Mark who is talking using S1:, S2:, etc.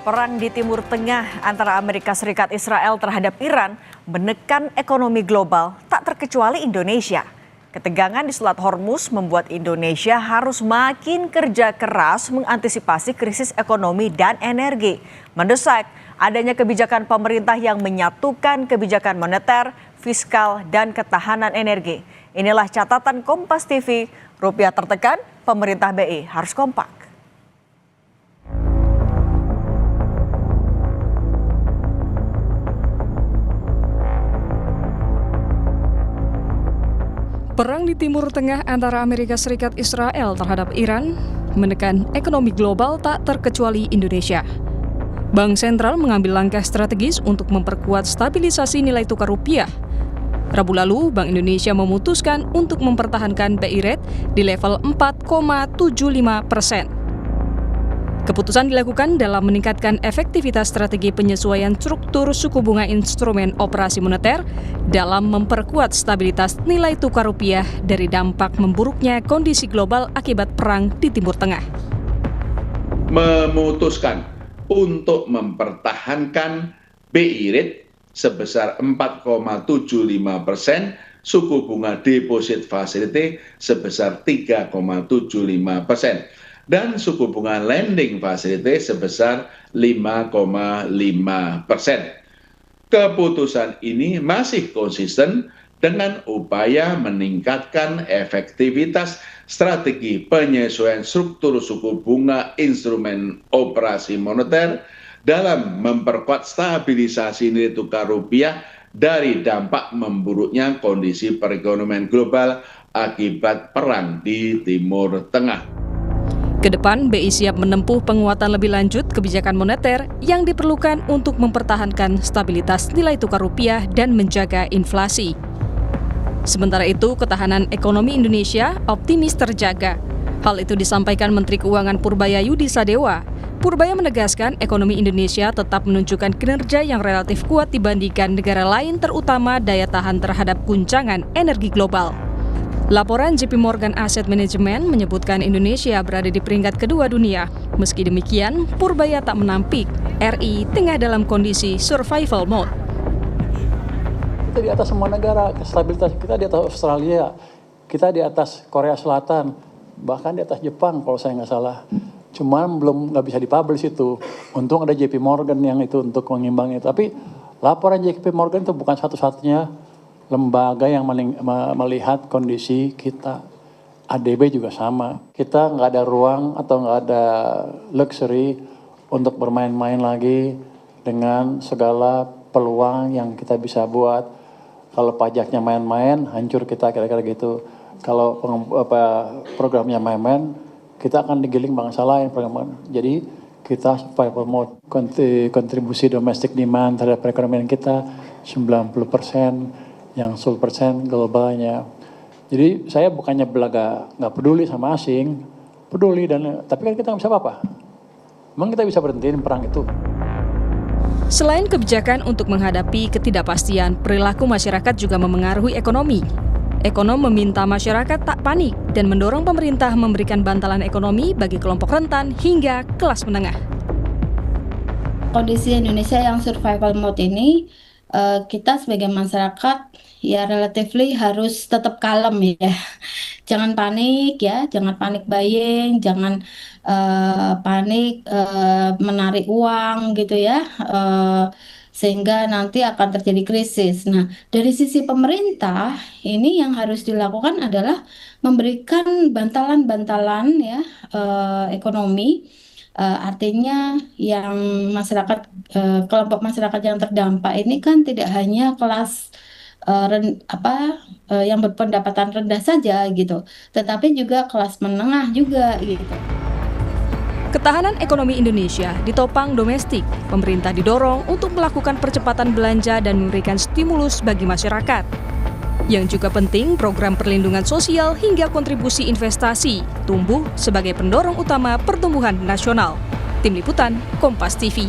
S1: Perang di Timur Tengah antara Amerika Serikat Israel terhadap Iran menekan ekonomi global, tak terkecuali Indonesia. Ketegangan di Selat Hormuz membuat Indonesia harus makin kerja keras mengantisipasi krisis ekonomi dan energi. Mendesak adanya kebijakan pemerintah yang menyatukan kebijakan moneter, fiskal, dan ketahanan energi. Inilah catatan Kompas TV, rupiah tertekan, pemerintah BI harus kompak.
S2: Perang di Timur Tengah antara Amerika Serikat Israel terhadap Iran menekan ekonomi global tak terkecuali Indonesia. Bank Sentral mengambil langkah strategis untuk memperkuat stabilisasi nilai tukar rupiah. Rabu lalu, Bank Indonesia memutuskan untuk mempertahankan BI Rate di level 4,75%. Keputusan dilakukan dalam meningkatkan efektivitas strategi penyesuaian struktur suku bunga instrumen operasi moneter dalam memperkuat stabilitas nilai tukar rupiah dari dampak memburuknya kondisi global akibat perang di Timur Tengah.
S3: Memutuskan untuk mempertahankan BI Rate sebesar 4,75%, suku bunga deposit facility sebesar 3,75%. Dan suku bunga lending facility sebesar 5,5%. Keputusan ini masih konsisten dengan upaya meningkatkan efektivitas strategi penyesuaian struktur suku bunga instrumen operasi moneter dalam memperkuat stabilisasi nilai tukar rupiah dari dampak memburuknya kondisi perekonomian global akibat perang di Timur Tengah.
S2: Kedepan, BI siap menempuh penguatan lebih lanjut kebijakan moneter yang diperlukan untuk mempertahankan stabilitas nilai tukar rupiah dan menjaga inflasi. Sementara itu, ketahanan ekonomi Indonesia optimis terjaga. Hal itu disampaikan Menteri Keuangan Purbaya Yudi Sadewa. Purbaya menegaskan ekonomi Indonesia tetap menunjukkan kinerja yang relatif kuat dibandingkan negara lain, terutama daya tahan terhadap guncangan energi global. Laporan JP Morgan Asset Management menyebutkan Indonesia berada di peringkat kedua dunia. Meski demikian, Purbaya tak menampik RI tengah dalam kondisi survival mode.
S4: Kita di atas semua negara, stabilitas kita di atas Australia, kita di atas Korea Selatan, bahkan di atas Jepang kalau saya nggak salah. Cuman nggak bisa dipublish itu. Untung ada JP Morgan yang itu untuk mengimbangi. Tapi laporan JP Morgan itu bukan satu-satunya lembaga yang melihat kondisi kita. ADB juga sama. Kita nggak ada ruang atau nggak ada luxury untuk bermain-main lagi dengan segala peluang yang kita bisa buat. Kalau pajaknya main-main, hancur kita kira-kira gitu. Kalau programnya main-main, kita akan digiling bangsa lain. Jadi kita survival mode. Kontribusi domestic demand terhadap perekonomian kita 90%. Yang 10% globalnya. Jadi saya bukannya belaga nggak peduli sama asing, peduli tapi kan kita nggak bisa apa-apa. Memang kita bisa berhentiin perang itu.
S2: Selain kebijakan untuk menghadapi ketidakpastian, perilaku masyarakat juga memengaruhi ekonomi. Ekonom meminta masyarakat tak panik dan mendorong pemerintah memberikan bantalan ekonomi bagi kelompok rentan hingga kelas menengah.
S5: Kondisi Indonesia yang survival mode ini, kita sebagai masyarakat ya relatively harus tetap kalem ya. Jangan panik ya, jangan panik buying, jangan panik menarik uang gitu ya. Sehingga nanti akan terjadi krisis. Nah, dari sisi pemerintah ini yang harus dilakukan adalah memberikan bantalan-bantalan ya ekonomi. Artinya yang masyarakat kelompok masyarakat yang terdampak ini kan tidak hanya kelas yang berpendapatan rendah saja gitu, tetapi juga kelas menengah juga gitu.
S2: Ketahanan ekonomi Indonesia ditopang domestik. Pemerintah didorong untuk melakukan percepatan belanja dan memberikan stimulus bagi masyarakat. Yang juga penting, program perlindungan sosial hingga kontribusi investasi tumbuh sebagai pendorong utama pertumbuhan nasional. Tim Liputan, Kompas TV.